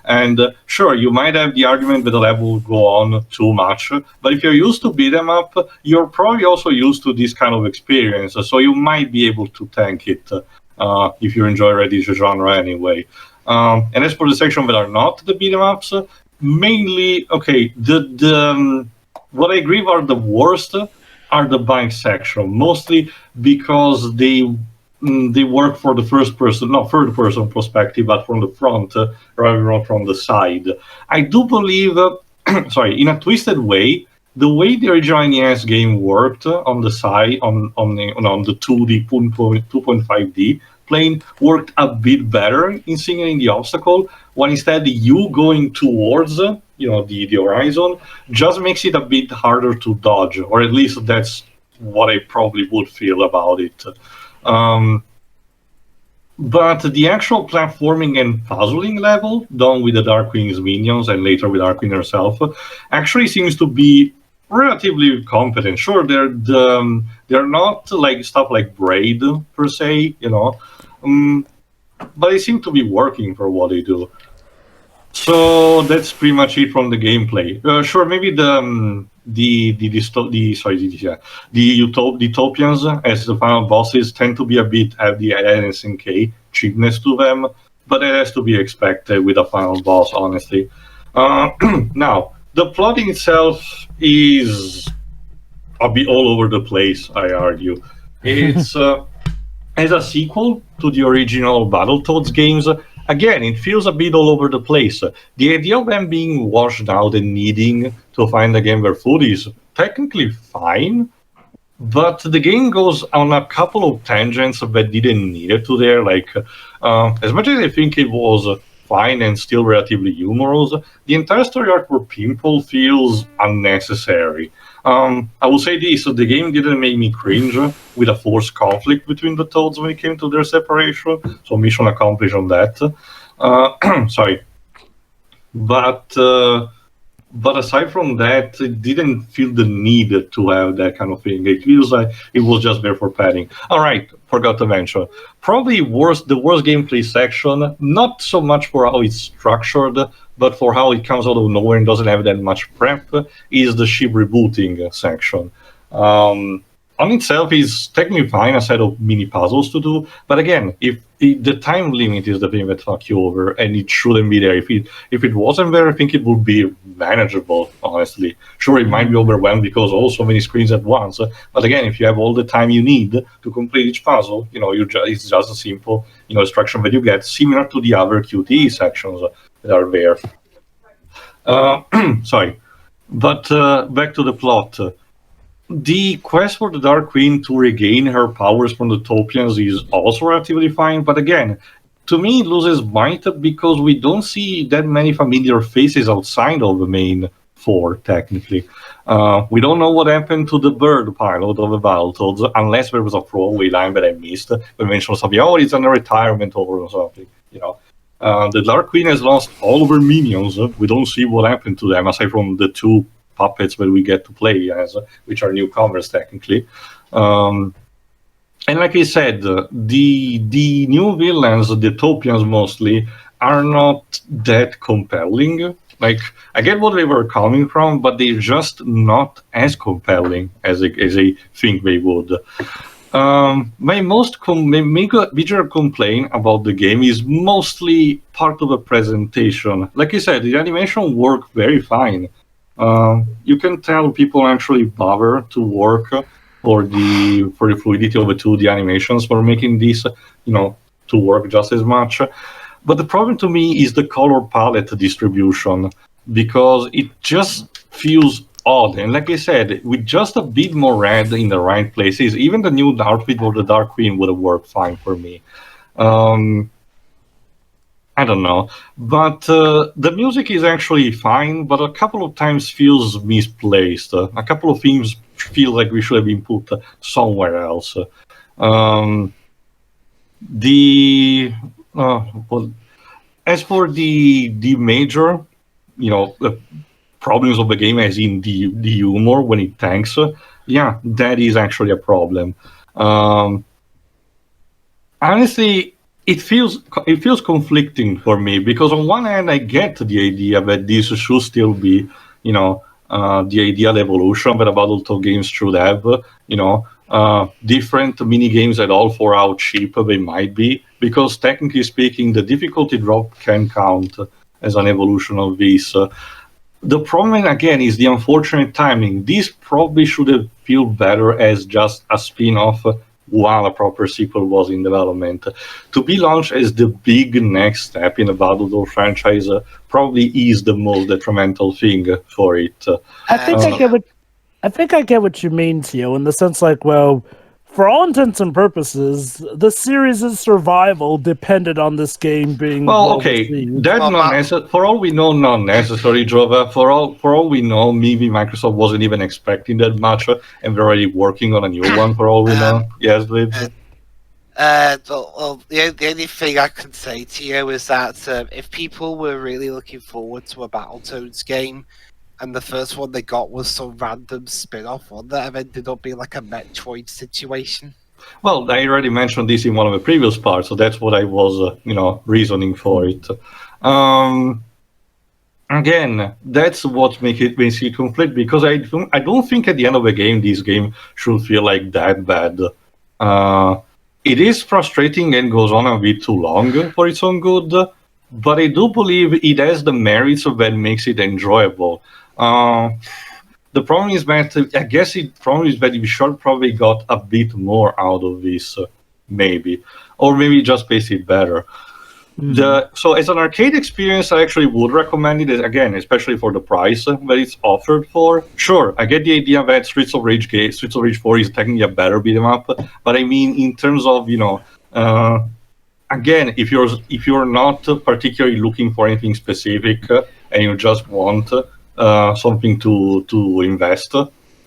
and sure, you might have the argument that the level will go on too much, but if you're used to beat 'em up, you're probably also used to this kind of experience, so you might be able to tank it if you enjoy this genre anyway. And as for the section that are not the beat 'em ups, mainly, okay, what I agree are the worst are the bike section, mostly because they work for the third person perspective, but from the front rather than from the side. I do believe, in a twisted way, the way the original NES game worked on the side, on the 2D 2.5D plane, worked a bit better in signaling the obstacle, when instead you going towards the horizon just makes it a bit harder to dodge, or at least that's what I probably would feel about it. But the actual platforming and puzzling level, done with the Dark Queen's minions and later with Dark Queen herself, actually seems to be relatively competent. Sure, they're not like stuff like Braid per se, but they seem to be working for what they do. So that's pretty much it from the gameplay. Sure, maybe the Topians as the final bosses tend to be a bit have the SNK cheapness to them, but it has to be expected with a final boss, honestly. Now, the plot itself is a bit all over the place, I argue. It's as a sequel to the original Battletoads games. Again, it feels a bit all over the place. The idea of them being washed out and needing to find again their food is technically fine, but the game goes on a couple of tangents that didn't need it to there. Like, as much as I think it was fine and still relatively humorous, the entire story arc for Pimple feels unnecessary. I will say this, the game didn't make me cringe with a forced conflict between the Toads when it came to their separation, so mission accomplished on that. Sorry. But aside from that, it didn't feel the need to have that kind of thing. It feels like it was just there for padding. All right, forgot to mention. Probably the worst gameplay section, not so much for how it's structured, but for how it comes out of nowhere and doesn't have that much prep, is the ship rebooting section. on itself is technically fine, a set of mini puzzles to do. But again, if the time limit is the thing that fuck you over, and it shouldn't be there. If it wasn't there, I think it would be manageable. Honestly, sure, it might be overwhelmed because so many screens at once. But again, if you have all the time you need to complete each puzzle, it's just a simple instruction that you get, similar to the other QTE sections that are there. Sorry, but back to the plot. The quest for the Dark Queen to regain her powers from the Topians is also relatively fine, but again, to me it loses might because we don't see that many familiar faces outside of the main four, technically. We don't know what happened to the bird pilot of the Battletoads, unless there was a throwaway line that I missed. We mentioned something, it's on a retirement or something, The Dark Queen has lost all of her minions. We don't see what happened to them, aside from the two puppets that we get to play as, which are newcomers technically. And like I said, the new villains, the Topians mostly, are not that compelling. Like, I get what they were coming from, but they're just not as compelling as I think they would. My major complaint about the game is mostly part of the presentation. Like I said, the animation worked very fine. You can tell people actually bother to work for the fluidity of the 2D animations for making this, to work just as much. But the problem to me is the color palette distribution, because it just feels odd. And like I said, with just a bit more red in the right places, even the new outfit for the Dark Queen would have worked fine for me. I don't know, but the music is actually fine, but a couple of times feels misplaced. A couple of themes feel like we should have been put somewhere else. As for the major, the problems of the game, as in the humor when it tanks, that is actually a problem. Honestly, it feels conflicting for me, because on one hand I get the idea that this should still be, the ideal evolution that a Battletoad games should have, different mini games at all for how cheap they might be, because technically speaking, the difficulty drop can count as an evolution of this. The problem again is the unfortunate timing. This probably should have felt better as just a spin-off while a proper sequel was in development. To be launched as the big next step in the Battletoads franchise probably is the most detrimental thing for it. I think I get what you mean, Tio, in the sense for all intents and purposes, the series' survival depended on this game being received. That for all we know, not necessary, Jova. For all we know, maybe Microsoft wasn't even expecting that much, and they're already working on a new one. For all we know, yes, Liv. The only thing I can say to you is that if people were really looking forward to a Battletoads game, and the first one they got was some random spin-off one that have ended up being like a Metroid situation. Well, I already mentioned this in one of the previous parts, so that's what I was, reasoning for it. Again, that's what makes it conflict, because I don't think at the end of the game, this game should feel like that bad. It is frustrating and goes on a bit too long for its own good, but I do believe it has the merits that makes it enjoyable. The problem is that I guess we should probably got a bit more out of this, maybe, or maybe just pace it better. So as an arcade experience, I actually would recommend it, again, especially for the price that it's offered for. Sure, I get the idea that Streets of Rage 4 is technically a better beat 'em up, but I mean in terms of again, if you're not particularly looking for anything specific and you just want something to invest,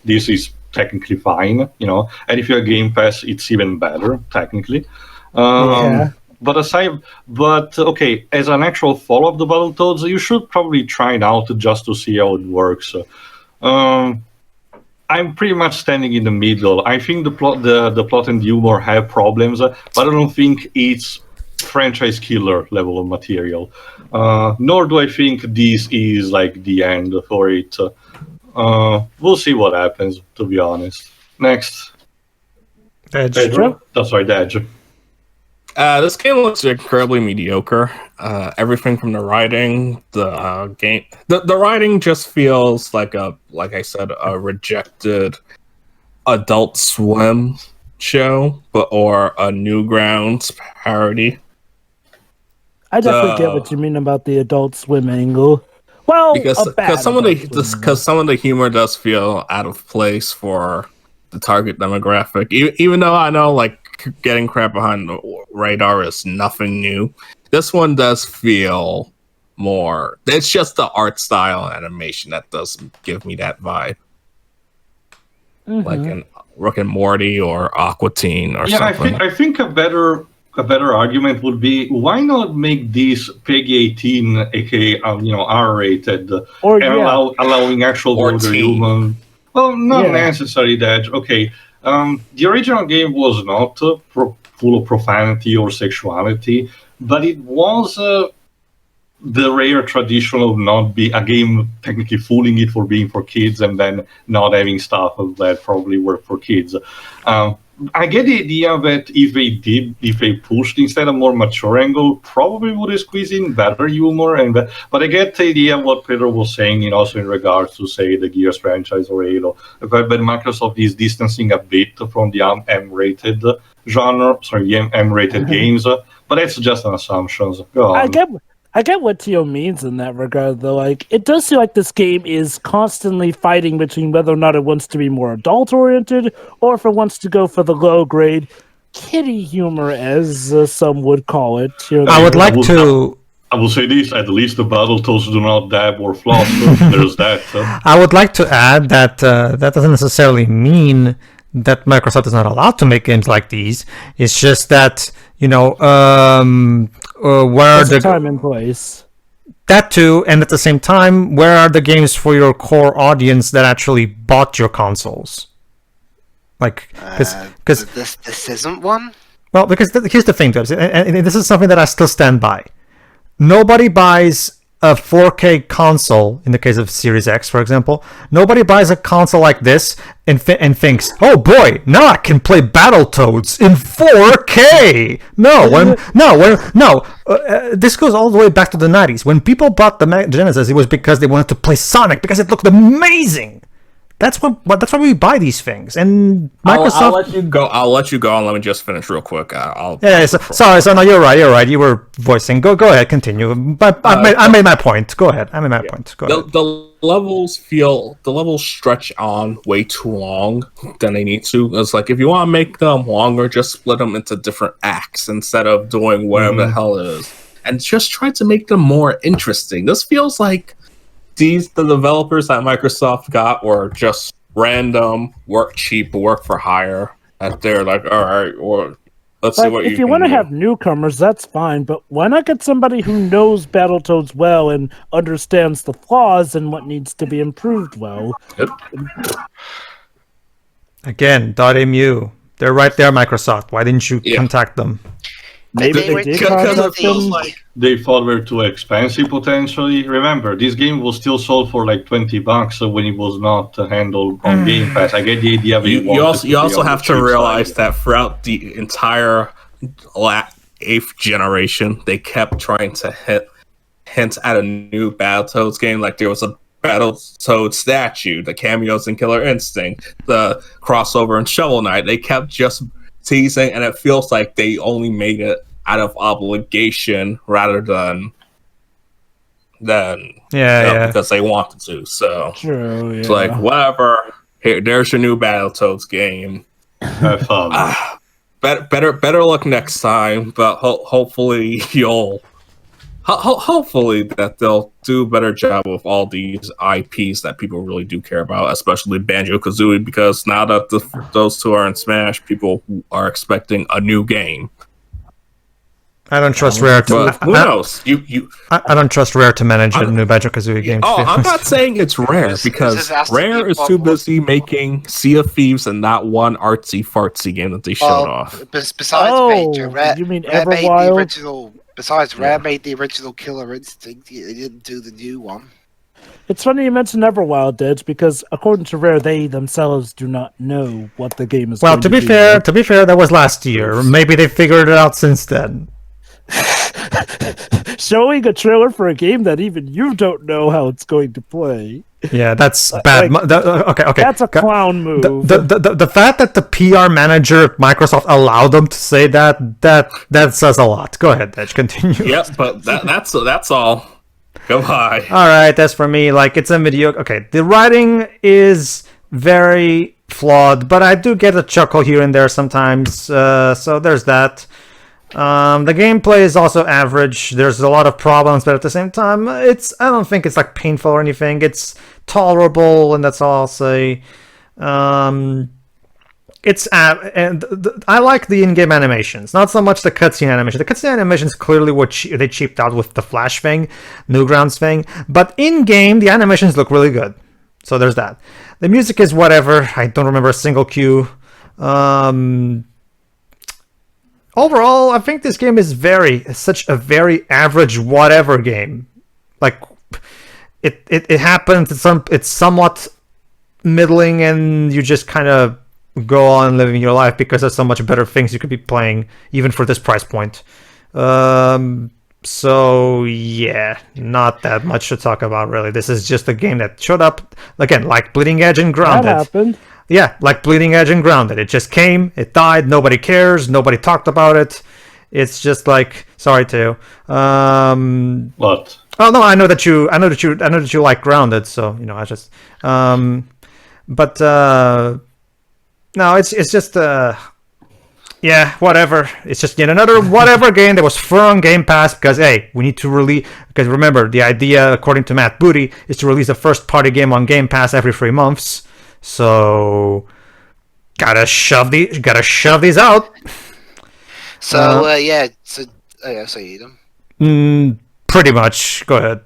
this is technically fine, and if you're a Game Pass, it's even better technically. But okay, as an actual follow-up to Battletoads, you should probably try it out just to see how it works. I'm pretty much standing in the middle. I think the plot and humor have problems, but I don't think it's franchise killer level of material. Nor do I think this is like the end for it. We'll see what happens, to be honest. Next. Pedro? That's right, Edge. This game looks incredibly mediocre. Everything from the writing, the game, the writing just feels like like I said, a rejected Adult Swim show, or a Newgrounds parody. I definitely get what you mean about the Adult Swim angle. Well, because some of the humor does feel out of place for the target demographic. Even though I know like getting crap behind the radar is nothing new, this one does feel more. It's just the art style and animation that doesn't give me that vibe. Like in Rick and Morty or Aqua Teen or something. I think a better argument would be, why not make this PEGI 18, aka R-rated, allowing actual vulgar human. Well, not necessarily that. Okay, the original game was not full of profanity or sexuality, but it was the rare tradition of not be a game technically fooling it for being for kids and then not having stuff that probably work for kids. I get the idea that if they pushed instead a more mature angle, probably would have squeezed in better humor. But I get the idea of what Pedro was saying, also in regards to, say, the Gears franchise or Halo. But Microsoft is distancing a bit from the M-rated genre, M-rated games. But that's just an assumption. Go on. I get what Tio means in that regard, though. Like, it does feel like this game is constantly fighting between whether or not it wants to be more adult-oriented, or if it wants to go for the low-grade kiddie humor, as some would call it. I would like to... I will say this, at least the Battletoads do not dab or floss, so there's that. I would like to add that that doesn't necessarily mean that Microsoft is not allowed to make games like these. It's just that, where the time and place. That too, and at the same time, where are the games for your core audience that actually bought your consoles? Like, because this isn't one. Well, because here's the thing, and this is something that I still stand by. Nobody buys a 4K console, in the case of Series X, for example. Nobody buys a console like this and thinks, oh boy, now I can play Battletoads in 4K! This goes all the way back to the 90s. When people bought the Genesis, it was because they wanted to play Sonic, because it looked amazing! That's why we buy these things. And Microsoft... I'll let you go. And let me just finish real quick. Sorry. So no, you're right. You were voicing. Go ahead. Continue. But I made my point. Go ahead. I made my point. Go ahead. The levels stretch on way too long than they need to. It's like, if you want to make them longer, just split them into different acts instead of doing whatever the hell it is, and just try to make them more interesting. This feels like the developers that Microsoft got were just random, work cheap, work for hire. That they're like, all right, or let's see what you can do. If you want to have newcomers, that's fine, but why not get somebody who knows Battletoads well and understands the flaws and what needs to be improved well? Yep. Again, .mu. They're right there, Microsoft. Why didn't you contact them? Maybe they did contact them. They thought were too expensive potentially. Remember, this game was still sold for like $20 when it was not handled on Game Pass. I get the idea. You also have to realize that throughout the entire 8th generation, they kept trying to hint at a new Battletoads game. Like there was a Battletoads statue, the cameos in Killer Instinct, the crossover in Shovel Knight. They kept just teasing, and it feels like they only made it out of obligation rather than because they wanted to. So true, it's like, whatever. Here, there's your new Battletoads game. Have fun. Better luck next time, but hopefully hopefully that they'll do a better job with all these IPs that people really do care about, especially Banjo-Kazooie, because now that those two are in Smash, people are expecting a new game. I don't trust Rare to... Who knows? I don't trust Rare to manage a new Banjo-Kazooie game. Oh, I'm not saying it's Rare, because Rare is too busy making Sea of Thieves and not one artsy-fartsy game that they showed off. Besides Major, Rare, you mean Rare made Everwild? the original... Besides, Rare made the original Killer Instinct. They didn't do the new one. It's funny you mentioned Everwild, Dej, because according to Rare, they themselves do not know what the game is. Well, going to be be. fair, that was last year. Maybe they figured it out since then. Showing a trailer for a game that even you don't know how it's going to play. Yeah, that's bad. Okay. That's a clown move. The fact that the PR manager at Microsoft allowed them to say that says a lot. Go ahead, Edge. Continue. Yep, but that's all. Goodbye. All right, that's for me. Like, it's a mediocre. Okay, the writing is very flawed, but I do get a chuckle here and there sometimes. So there's that. The gameplay is also average. There's a lot of problems, but at the same time, I don't think it's like painful or anything. It's tolerable, and that's all I'll say. I like the in-game animations, not so much the cutscene animation. The cutscene animations clearly they cheaped out with the Flash thing, Newgrounds thing, but in-game the animations look really good. So there's that. The music is whatever. I don't remember a single cue. Overall, I think this game is such a very average whatever game. Like, it happens. It's somewhat middling, and you just kind of go on living your life because there's so much better things you could be playing, even for this price point. So yeah, not that much to talk about really. This is just a game that showed up again, like Bleeding Edge and Grounded. That happened. Yeah, like Bleeding Edge and Grounded. It just came, it died, nobody cares, nobody talked about it. It's just like, sorry to. What? Oh no, I know that you like Grounded, so I just. But no, it's just yeah, whatever. It's just yet another whatever game that was thrown on Game Pass because hey, we need to release. Because remember, the idea, according to Matt Booty, is to release a first-party game on Game Pass every 3 months. So gotta shove these out. So yeah, so Edom. Pretty much. Go ahead.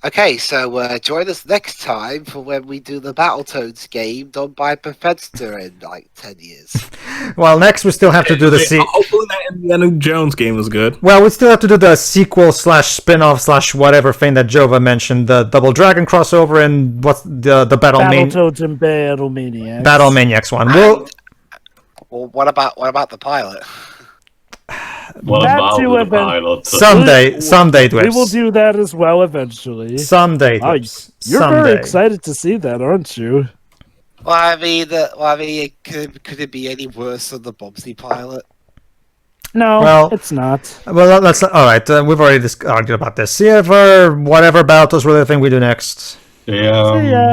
Okay, so join us next time for when we do the Battletoads game done by Bethesda in like 10 years. Well, next we still have to do the hopefully that Indiana Jones game was good. Well, we still have to do the sequel / spin-off / whatever thing that Jova mentioned, the Double Dragon crossover and what's the Battletoads and Battle Maniacs. Battle Maniacs one. Well, what about the pilot? What about the pilot? Someday, Dwips. We will do that as well eventually. Someday, Dwips. You're very excited to see that, aren't you? Well, I mean, could it be any worse than the Bobsy pilot? No, it's not. Well, let's. All right, we've already argued about this. See if whatever Battletoads really thing we do next. Yeah. See ya.